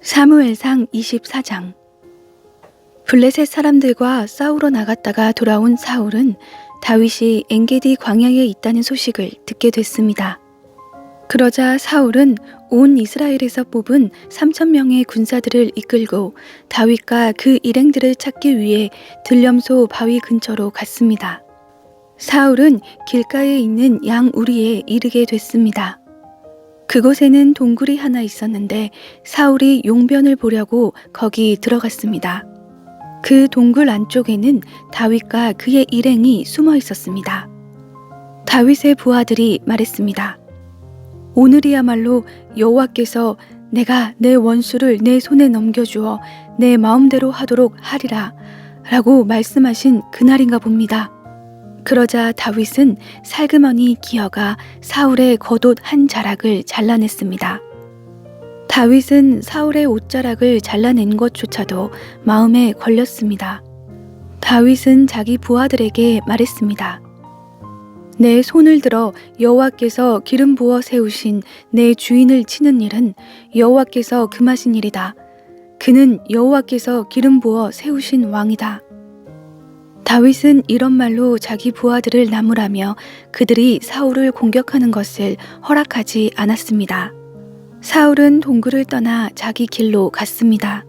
사무엘상 24장. 블레셋 사람들과 싸우러 나갔다가 돌아온 사울은 다윗이 엔게디 광야에 있다는 소식을 듣게 됐습니다. 그러자 사울은 온 이스라엘에서 뽑은 3,000명의 군사들을 이끌고 다윗과 그 일행들을 찾기 위해 들염소 바위 근처로 갔습니다. 사울은 길가에 있는 양우리에 이르게 됐습니다. 그곳에는 동굴이 하나 있었는데 사울이 용변을 보려고 거기 들어갔습니다. 그 동굴 안쪽에는 다윗과 그의 일행이 숨어 있었습니다. 다윗의 부하들이 말했습니다. 오늘이야말로 여호와께서 내가 내 원수를 내 손에 넘겨주어 내 마음대로 하도록 하리라 라고 말씀하신 그날인가 봅니다. 그러자 다윗은 살그머니 기어가 사울의 겉옷 한 자락을 잘라냈습니다. 다윗은 사울의 옷자락을 잘라낸 것조차도 마음에 걸렸습니다. 다윗은 자기 부하들에게 말했습니다. 내 손을 들어 여호와께서 기름 부어 세우신 내 주인을 치는 일은 여호와께서 금하신 일이다. 그는 여호와께서 기름 부어 세우신 왕이다. 다윗은 이런 말로 자기 부하들을 나무라며 그들이 사울을 공격하는 것을 허락하지 않았습니다. 사울은 동굴을 떠나 자기 길로 갔습니다.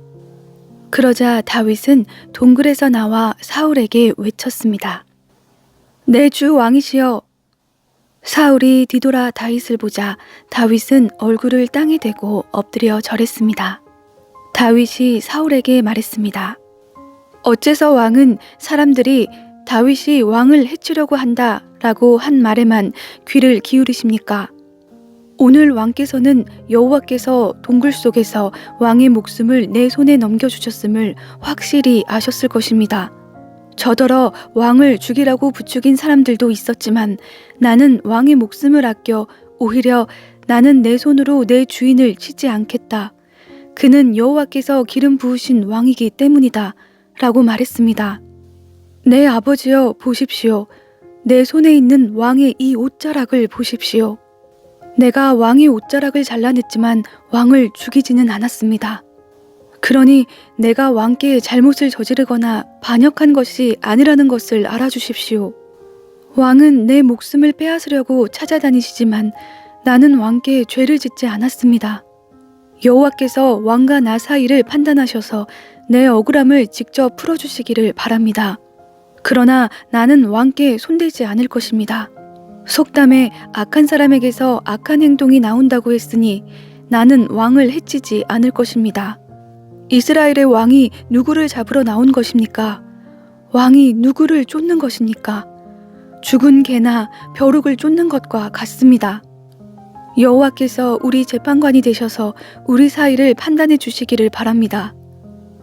그러자 다윗은 동굴에서 나와 사울에게 외쳤습니다. 내 주 왕이시여. 사울이 뒤돌아 다윗을 보자 다윗은 얼굴을 땅에 대고 엎드려 절했습니다. 다윗이 사울에게 말했습니다. 어째서 왕은 사람들이 다윗이 왕을 해치려고 한다 라고 한 말에만 귀를 기울이십니까? 오늘 왕께서는 여호와께서 동굴 속에서 왕의 목숨을 내 손에 넘겨주셨음을 확실히 아셨을 것입니다. 저더러 왕을 죽이라고 부추긴 사람들도 있었지만 나는 왕의 목숨을 아껴 오히려 나는 내 손으로 내 주인을 치지 않겠다. 그는 여호와께서 기름 부으신 왕이기 때문이다. 라고 말했습니다. 내 아버지여 보십시오. 내 손에 있는 왕의 이 옷자락을 보십시오. 내가 왕의 옷자락을 잘라냈지만 왕을 죽이지는 않았습니다. 그러니 내가 왕께 잘못을 저지르거나 반역한 것이 아니라는 것을 알아주십시오. 왕은 내 목숨을 빼앗으려고 찾아다니시지만 나는 왕께 죄를 짓지 않았습니다. 여호와께서 왕과 나 사이를 판단하셔서 내 억울함을 직접 풀어주시기를 바랍니다. 그러나 나는 왕께 손대지 않을 것입니다. 속담에 악한 사람에게서 악한 행동이 나온다고 했으니 나는 왕을 해치지 않을 것입니다. 이스라엘의 왕이 누구를 잡으러 나온 것입니까? 왕이 누구를 쫓는 것입니까? 죽은 개나 벼룩을 쫓는 것과 같습니다. 여호와께서 우리 재판관이 되셔서 우리 사이를 판단해 주시기를 바랍니다.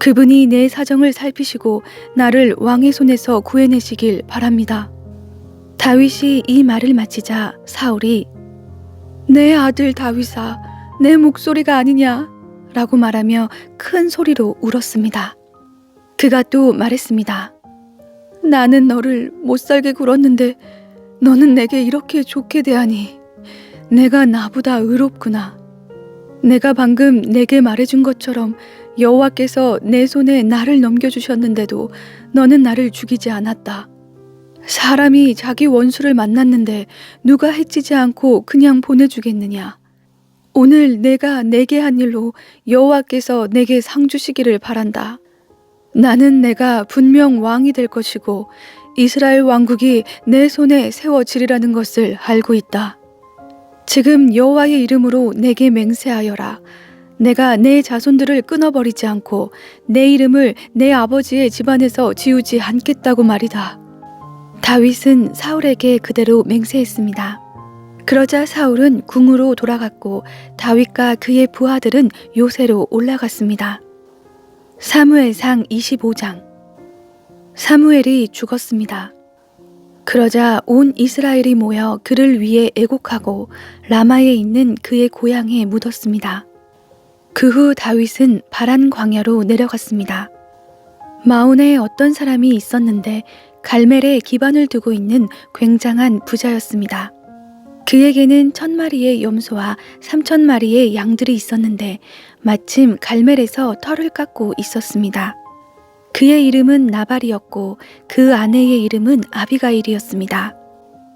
그분이 내 사정을 살피시고 나를 왕의 손에서 구해내시길 바랍니다. 다윗이 이 말을 마치자 사울이 내 아들 다윗아, 내 목소리가 아니냐 라고 말하며 큰 소리로 울었습니다. 그가 또 말했습니다. 나는 너를 못살게 굴었는데 너는 내게 이렇게 좋게 대하니 내가 나보다 의롭구나. 내가 방금 내게 말해준 것처럼 여호와께서 내 손에 나를 넘겨주셨는데도 너는 나를 죽이지 않았다. 사람이 자기 원수를 만났는데 누가 해치지 않고 그냥 보내주겠느냐. 오늘 내가 내게 한 일로 여호와께서 내게 상 주시기를 바란다. 나는 내가 분명 왕이 될 것이고 이스라엘 왕국이 내 손에 세워지리라는 것을 알고 있다. 지금 여호와의 이름으로 내게 맹세하여라. 내가 내 자손들을 끊어버리지 않고 내 이름을 내 아버지의 집안에서 지우지 않겠다고 말이다. 다윗은 사울에게 그대로 맹세했습니다. 그러자 사울은 궁으로 돌아갔고 다윗과 그의 부하들은 요새로 올라갔습니다. 사무엘상 25장. 사무엘이 죽었습니다. 그러자 온 이스라엘이 모여 그를 위해 애곡하고 라마에 있는 그의 고향에 묻었습니다. 그 후 다윗은 바란 광야로 내려갔습니다. 마온에 어떤 사람이 있었는데 갈멜에 기반을 두고 있는 굉장한 부자였습니다. 그에게는 1,000마리의 염소와 3,000마리의 양들이 있었는데 마침 갈멜에서 털을 깎고 있었습니다. 그의 이름은 나발이었고 그 아내의 이름은 아비가일이었습니다.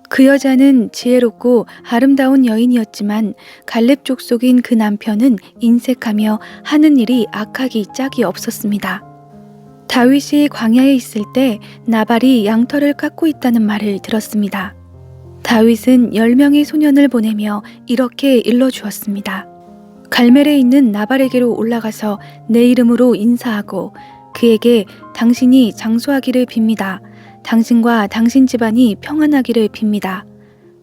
그 여자는 지혜롭고 아름다운 여인이었지만 갈렙 족속인 그 남편은 인색하며 하는 일이 악하기 짝이 없었습니다. 다윗이 광야에 있을 때 나발이 양털을 깎고 있다는 말을 들었습니다. 다윗은 10명의 소년을 보내며 이렇게 일러주었습니다. 갈멜에 있는 나발에게로 올라가서 내 이름으로 인사하고 그에게 당신이 장수하기를 빕니다. 당신과 당신 집안이 평안하기를 빕니다.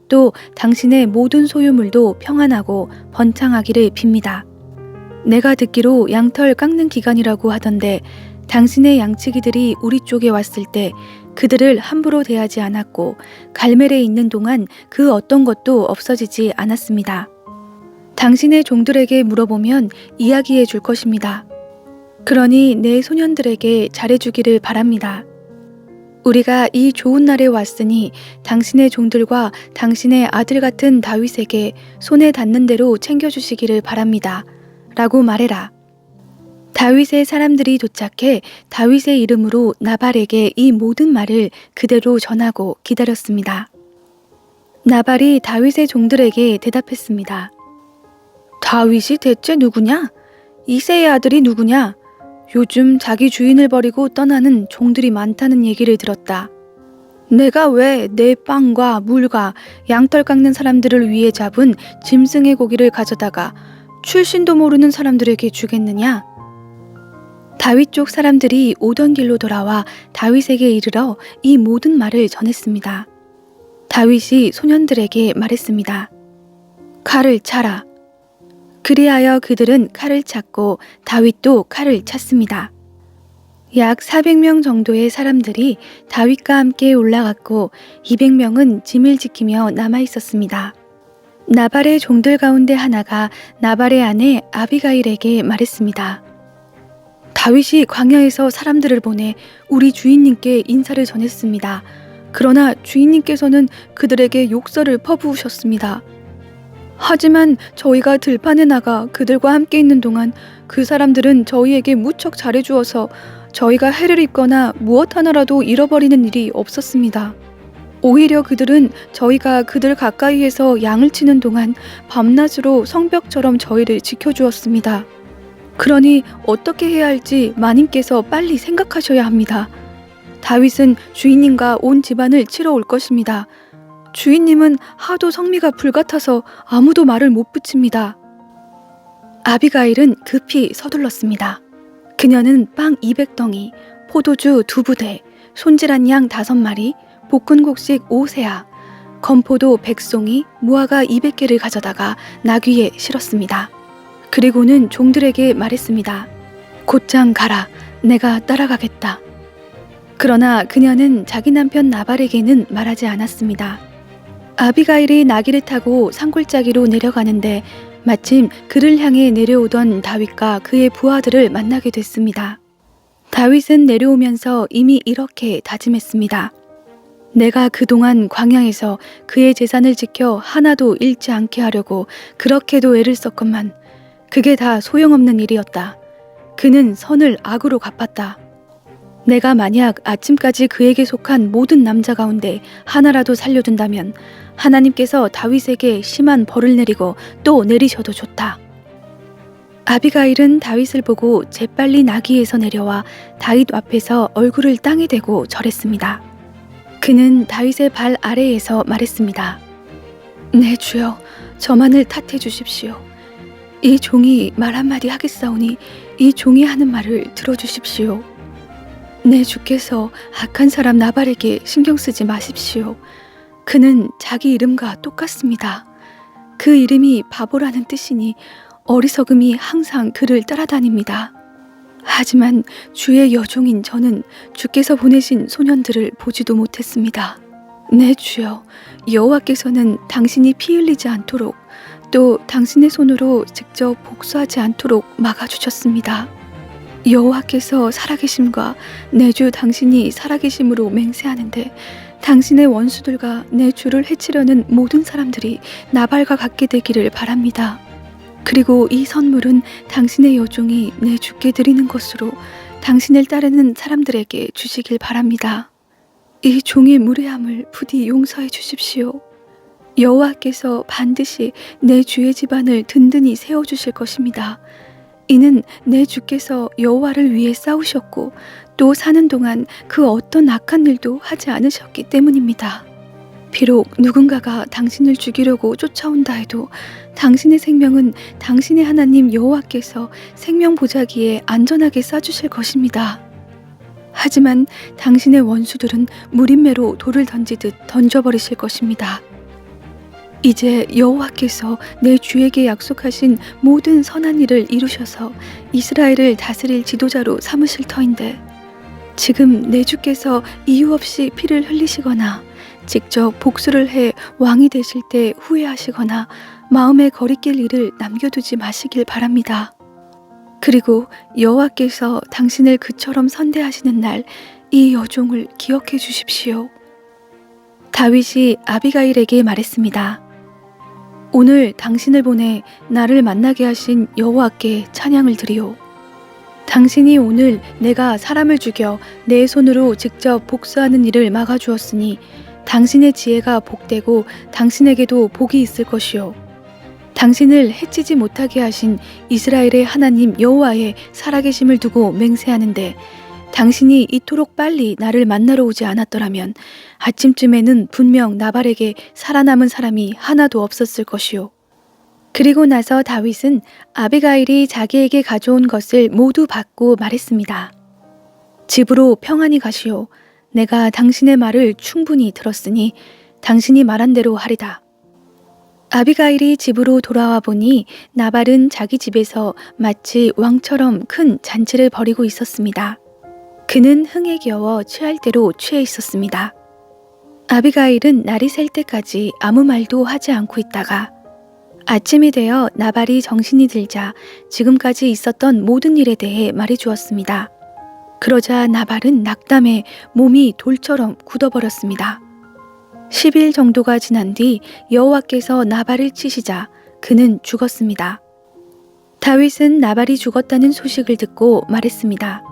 또 당신의 모든 소유물도 평안하고 번창하기를 빕니다. 내가 듣기로 양털 깎는 기간이라고 하던데 당신의 양치기들이 우리 쪽에 왔을 때 그들을 함부로 대하지 않았고 갈멜에 있는 동안 그 어떤 것도 없어지지 않았습니다. 당신의 종들에게 물어보면 이야기해 줄 것입니다. 그러니 내 소년들에게 잘해주기를 바랍니다. 우리가 이 좋은 날에 왔으니 당신의 종들과 당신의 아들 같은 다윗에게 손에 닿는 대로 챙겨주시기를 바랍니다. 라고 말해라. 다윗의 사람들이 도착해 다윗의 이름으로 나발에게 이 모든 말을 그대로 전하고 기다렸습니다. 나발이 다윗의 종들에게 대답했습니다. 다윗이 대체 누구냐? 이새의 아들이 누구냐? 요즘 자기 주인을 버리고 떠나는 종들이 많다는 얘기를 들었다. 내가 왜 내 빵과 물과 양털 깎는 사람들을 위해 잡은 짐승의 고기를 가져다가 출신도 모르는 사람들에게 주겠느냐? 다윗 쪽 사람들이 오던 길로 돌아와 다윗에게 이르러 이 모든 말을 전했습니다. 다윗이 소년들에게 말했습니다. 칼을 차라. 그리하여 그들은 칼을 찼고 다윗도 칼을 찼습니다. 약 400명 정도의 사람들이 다윗과 함께 올라갔고 200명은 짐을 지키며 남아 있었습니다. 나발의 종들 가운데 하나가 나발의 아내 아비가일에게 말했습니다. 다윗이 광야에서 사람들을 보내 우리 주인님께 인사를 전했습니다. 그러나 주인님께서는 그들에게 욕설을 퍼부으셨습니다. 하지만 저희가 들판에 나가 그들과 함께 있는 동안 그 사람들은 저희에게 무척 잘해주어서 저희가 해를 입거나 무엇 하나라도 잃어버리는 일이 없었습니다. 오히려 그들은 저희가 그들 가까이에서 양을 치는 동안 밤낮으로 성벽처럼 저희를 지켜주었습니다. 그러니 어떻게 해야 할지 마님께서 빨리 생각하셔야 합니다. 다윗은 주인님과 온 집안을 치러 올 것입니다. 주인님은 하도 성미가 불같아서 아무도 말을 못 붙입니다. 아비가일은 급히 서둘렀습니다. 그녀는 빵 200덩이, 포도주 2부대, 손질한 양 5마리, 볶은 곡식 5세아, 건포도 100송이, 무화과 200개를 가져다가 나귀에 실었습니다. 그리고는 종들에게 말했습니다. 곧장 가라. 내가 따라가겠다. 그러나 그녀는 자기 남편 나발에게는 말하지 않았습니다. 아비가일이 나귀를 타고 산골짜기로 내려가는데 마침 그를 향해 내려오던 다윗과 그의 부하들을 만나게 됐습니다. 다윗은 내려오면서 이미 이렇게 다짐했습니다. 내가 그동안 광야에서 그의 재산을 지켜 하나도 잃지 않게 하려고 그렇게도 애를 썼건만 그게 다 소용없는 일이었다. 그는 선을 악으로 갚았다. 내가 만약 아침까지 그에게 속한 모든 남자 가운데 하나라도 살려둔다면 하나님께서 다윗에게 심한 벌을 내리고 또 내리셔도 좋다. 아비가일은 다윗을 보고 재빨리 나귀에서 내려와 다윗 앞에서 얼굴을 땅에 대고 절했습니다. 그는 다윗의 발 아래에서 말했습니다. 내 주여, 저만을 탓해 주십시오. 이 종이 말 한마디 하겠사오니 이 종이 하는 말을 들어주십시오. 내 주께서 악한 사람 나발에게 신경 쓰지 마십시오. 그는 자기 이름과 똑같습니다. 그 이름이 바보라는 뜻이니 어리석음이 항상 그를 따라다닙니다. 하지만 주의 여종인 저는 주께서 보내신 소년들을 보지도 못했습니다. 내 주여, 여호와께서는 당신이 피 흘리지 않도록 또 당신의 손으로 직접 복수하지 않도록 막아주셨습니다. 여호와께서 살아계심과 내 주 당신이 살아계심으로 맹세하는데 당신의 원수들과 내 주를 해치려는 모든 사람들이 나발과 같게 되기를 바랍니다. 그리고 이 선물은 당신의 여종이 내 주께 드리는 것으로 당신을 따르는 사람들에게 주시길 바랍니다. 이 종의 무례함을 부디 용서해 주십시오. 여호와께서 반드시 내 주의 집안을 든든히 세워주실 것입니다. 이는 내 주께서 여호와를 위해 싸우셨고 또 사는 동안 그 어떤 악한 일도 하지 않으셨기 때문입니다. 비록 누군가가 당신을 죽이려고 쫓아온다 해도 당신의 생명은 당신의 하나님 여호와께서 생명 보자기에 안전하게 쏴주실 것입니다. 하지만 당신의 원수들은 무림매로 돌을 던지듯 던져버리실 것입니다. 이제 여호와께서 내 주에게 약속하신 모든 선한 일을 이루셔서 이스라엘을 다스릴 지도자로 삼으실 터인데 지금 내 주께서 이유 없이 피를 흘리시거나 직접 복수를 해 왕이 되실 때 후회하시거나 마음에 거리낄 일을 남겨두지 마시길 바랍니다. 그리고 여호와께서 당신을 그처럼 선대하시는 날 이 여종을 기억해 주십시오. 다윗이 아비가일에게 말했습니다. 오늘 당신을 보내 나를 만나게 하신 여호와께 찬양을 드리오. 당신이 오늘 내가 사람을 죽여 내 손으로 직접 복수하는 일을 막아주었으니 당신의 지혜가 복되고 당신에게도 복이 있을 것이요. 당신을 해치지 못하게 하신 이스라엘의 하나님 여호와의 살아계심을 두고 맹세하는데 당신이 이토록 빨리 나를 만나러 오지 않았더라면 아침쯤에는 분명 나발에게 살아남은 사람이 하나도 없었을 것이요. 그리고 나서 다윗은 아비가일이 자기에게 가져온 것을 모두 받고 말했습니다. 집으로 평안히 가시오. 내가 당신의 말을 충분히 들었으니 당신이 말한 대로 하리다. 아비가일이 집으로 돌아와 보니 나발은 자기 집에서 마치 왕처럼 큰 잔치를 벌이고 있었습니다. 그는 흥에 겨워 취할 대로 취해 있었습니다. 아비가일은 날이 셀 때까지 아무 말도 하지 않고 있다가 아침이 되어 나발이 정신이 들자 지금까지 있었던 모든 일에 대해 말해주었습니다. 그러자 나발은 낙담해 몸이 돌처럼 굳어버렸습니다. 10일 정도가 지난 뒤 여호와께서 나발을 치시자 그는 죽었습니다. 다윗은 나발이 죽었다는 소식을 듣고 말했습니다.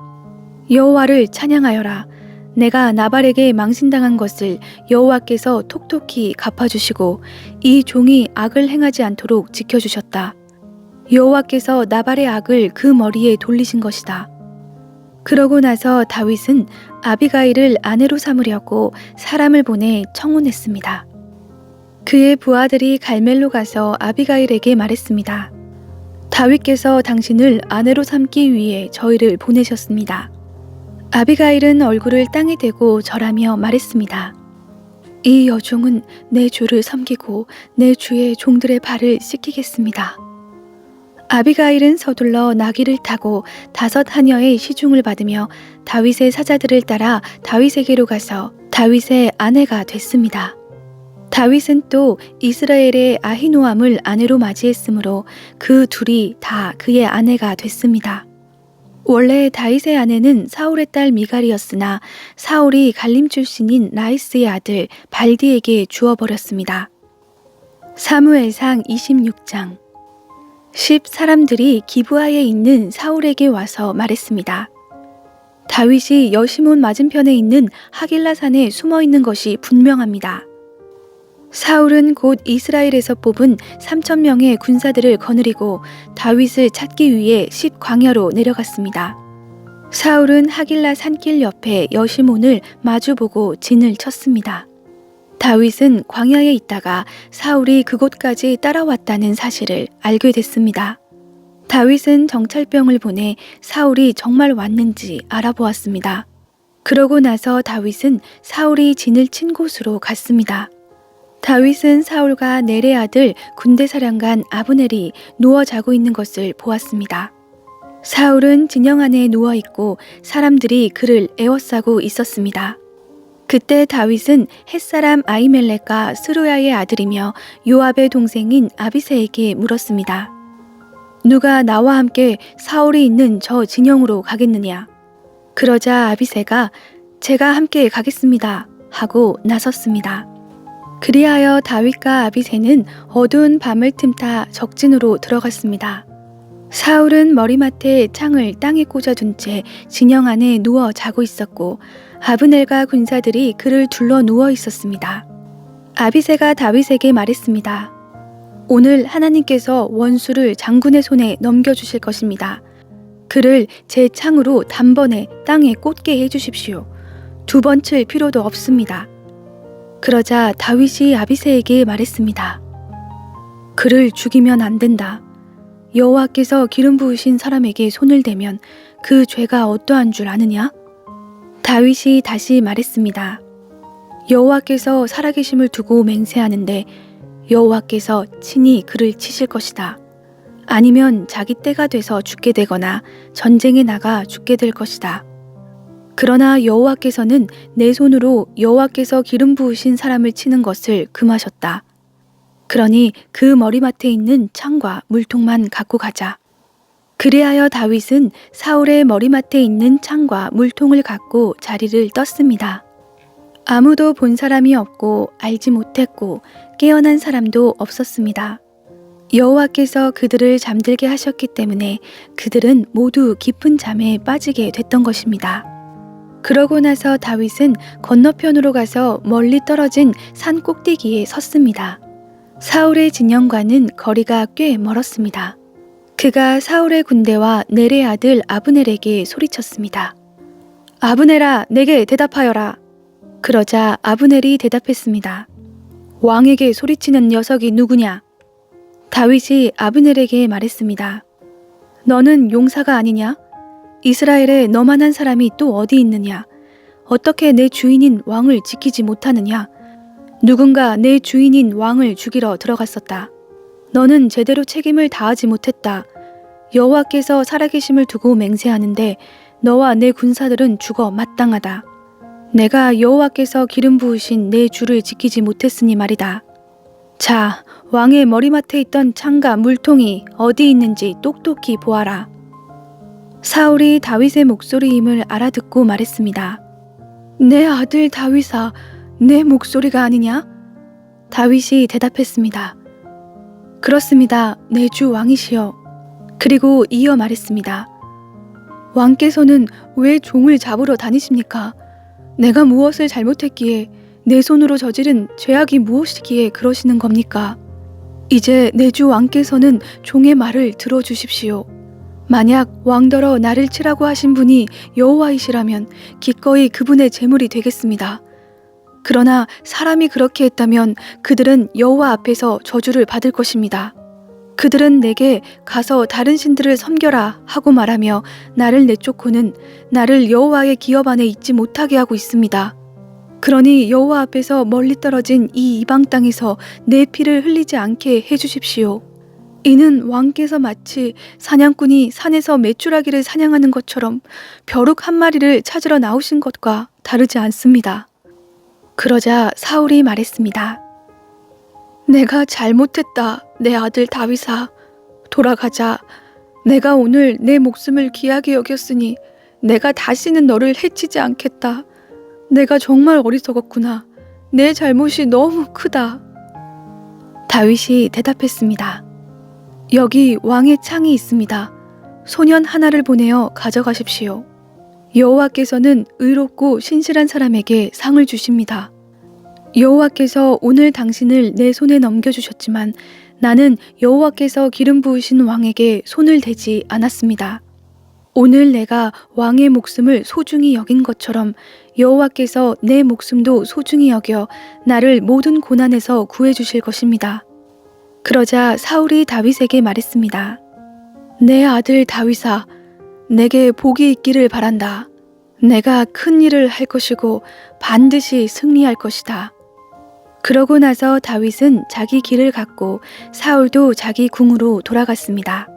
여호와를 찬양하여라. 내가 나발에게 망신당한 것을 여호와께서 톡톡히 갚아주시고 이 종이 악을 행하지 않도록 지켜주셨다. 여호와께서 나발의 악을 그 머리에 돌리신 것이다. 그러고 나서 다윗은 아비가일을 아내로 삼으려고 사람을 보내 청혼했습니다. 그의 부하들이 갈멜로 가서 아비가일에게 말했습니다. 다윗께서 당신을 아내로 삼기 위해 저희를 보내셨습니다. 아비가일은 얼굴을 땅에 대고 절하며 말했습니다. 이 여종은 내 주를 섬기고 내 주의 종들의 발을 씻기겠습니다. 아비가일은 서둘러 나귀를 타고 5 하녀의 시중을 받으며 다윗의 사자들을 따라 다윗에게로 가서 다윗의 아내가 됐습니다. 다윗은 또 이스라엘의 아히노암을 아내로 맞이했으므로 그 둘이 다 그의 아내가 됐습니다. 원래 다윗의 아내는 사울의 딸 미갈이었으나 사울이 갈림 출신인 라이스의 아들 발디에게 주어버렸습니다. 사무엘상 26장 10 사람들이 기브아에 있는 사울에게 와서 말했습니다. 다윗이 여시몬 맞은편에 있는 하길라 산에 숨어 있는 것이 분명합니다. 사울은 곧 이스라엘에서 뽑은 3,000명의 군사들을 거느리고 다윗을 찾기 위해 10 광야로 내려갔습니다. 사울은 하길라 산길 옆에 여시몬을 마주보고 진을 쳤습니다. 다윗은 광야에 있다가 사울이 그곳까지 따라왔다는 사실을 알게 됐습니다. 다윗은 정찰병을 보내 사울이 정말 왔는지 알아보았습니다. 그러고 나서 다윗은 사울이 진을 친 곳으로 갔습니다. 다윗은 사울과 넬의 아들 군대사령관 아브넬이 누워 자고 있는 것을 보았습니다. 사울은 진영 안에 누워 있고 사람들이 그를 에워싸고 있었습니다. 그때 다윗은 햇사람 아히멜렉과 스루야의 아들이며 요압의 동생인 아비새에게 물었습니다. 누가 나와 함께 사울이 있는 저 진영으로 가겠느냐? 그러자 아비새가 제가 함께 가겠습니다 하고 나섰습니다. 그리하여 다윗과 아비새는 어두운 밤을 틈타 적진으로 들어갔습니다. 사울은 머리맡에 창을 땅에 꽂아둔 채 진영 안에 누워 자고 있었고 아브넬과 군사들이 그를 둘러 누워 있었습니다. 아비새가 다윗에게 말했습니다. 오늘 하나님께서 원수를 장군의 손에 넘겨주실 것입니다. 그를 제 창으로 단번에 땅에 꽂게 해주십시오. 2번 칠 필요도 없습니다. 그러자 다윗이 아비새에게 말했습니다. 그를 죽이면 안 된다. 여호와께서 기름 부으신 사람에게 손을 대면 그 죄가 어떠한 줄 아느냐? 다윗이 다시 말했습니다. 여호와께서 살아계심을 두고 맹세하는데 여호와께서 친히 그를 치실 것이다. 아니면 자기 때가 돼서 죽게 되거나 전쟁에 나가 죽게 될 것이다. 그러나 여호와께서는 내 손으로 여호와께서 기름 부으신 사람을 치는 것을 금하셨다. 그러니 그 머리맡에 있는 창과 물통만 갖고 가자. 그리하여 다윗은 사울의 머리맡에 있는 창과 물통을 갖고 자리를 떴습니다. 아무도 본 사람이 없고 알지 못했고 깨어난 사람도 없었습니다. 여호와께서 그들을 잠들게 하셨기 때문에 그들은 모두 깊은 잠에 빠지게 됐던 것입니다. 그러고 나서 다윗은 건너편으로 가서 멀리 떨어진 산 꼭대기에 섰습니다. 사울의 진영과는 거리가 꽤 멀었습니다. 그가 사울의 군대와 넬의 아들 아브넬에게 소리쳤습니다. 아브넬아, 내게 대답하여라. 그러자 아브넬이 대답했습니다. 왕에게 소리치는 녀석이 누구냐? 다윗이 아브넬에게 말했습니다. 너는 용사가 아니냐? 이스라엘에 너만한 사람이 또 어디 있느냐? 어떻게 내 주인인 왕을 지키지 못하느냐? 누군가 내 주인인 왕을 죽이러 들어갔었다. 너는 제대로 책임을 다하지 못했다. 여호와께서 살아계심을 두고 맹세하는데 너와 내 군사들은 죽어 마땅하다. 내가 여호와께서 기름 부으신 내 주를 지키지 못했으니 말이다. 자, 왕의 머리맡에 있던 창과 물통이 어디 있는지 똑똑히 보아라. 사울이 다윗의 목소리임을 알아듣고 말했습니다. 내 아들 다윗아, 내 목소리가 아니냐? 다윗이 대답했습니다. 그렇습니다. 내 주 왕이시여. 그리고 이어 말했습니다. 왕께서는 왜 종을 잡으러 다니십니까? 내가 무엇을 잘못했기에 내 손으로 저지른 죄악이 무엇이기에 그러시는 겁니까? 이제 내 주 왕께서는 종의 말을 들어주십시오. 만약 왕더러 나를 치라고 하신 분이 여호와이시라면 기꺼이 그분의 제물이 되겠습니다. 그러나 사람이 그렇게 했다면 그들은 여호와 앞에서 저주를 받을 것입니다. 그들은 내게 가서 다른 신들을 섬겨라 하고 말하며 나를 내쫓고는 나를 여호와의 기업 안에 있지 못하게 하고 있습니다. 그러니 여호와 앞에서 멀리 떨어진 이 이방 땅에서 내 피를 흘리지 않게 해주십시오. 이는 왕께서 마치 사냥꾼이 산에서 메추라기를 사냥하는 것처럼 벼룩 한 마리를 찾으러 나오신 것과 다르지 않습니다. 그러자 사울이 말했습니다. 내가 잘못했다, 내 아들 다윗아. 돌아가자. 내가 오늘 내 목숨을 귀하게 여겼으니 내가 다시는 너를 해치지 않겠다. 내가 정말 어리석었구나. 내 잘못이 너무 크다. 다윗이 대답했습니다. 여기 왕의 창이 있습니다. 소년 하나를 보내어 가져가십시오. 여호와께서는 의롭고 신실한 사람에게 상을 주십니다. 여호와께서 오늘 당신을 내 손에 넘겨주셨지만 나는 여호와께서 기름 부으신 왕에게 손을 대지 않았습니다. 오늘 내가 왕의 목숨을 소중히 여긴 것처럼 여호와께서 내 목숨도 소중히 여겨 나를 모든 고난에서 구해주실 것입니다. 그러자 사울이 다윗에게 말했습니다. 내 아들 다윗아, 내게 복이 있기를 바란다. 내가 큰 일을 할 것이고 반드시 승리할 것이다. 그러고 나서 다윗은 자기 길을 갔고 사울도 자기 궁으로 돌아갔습니다.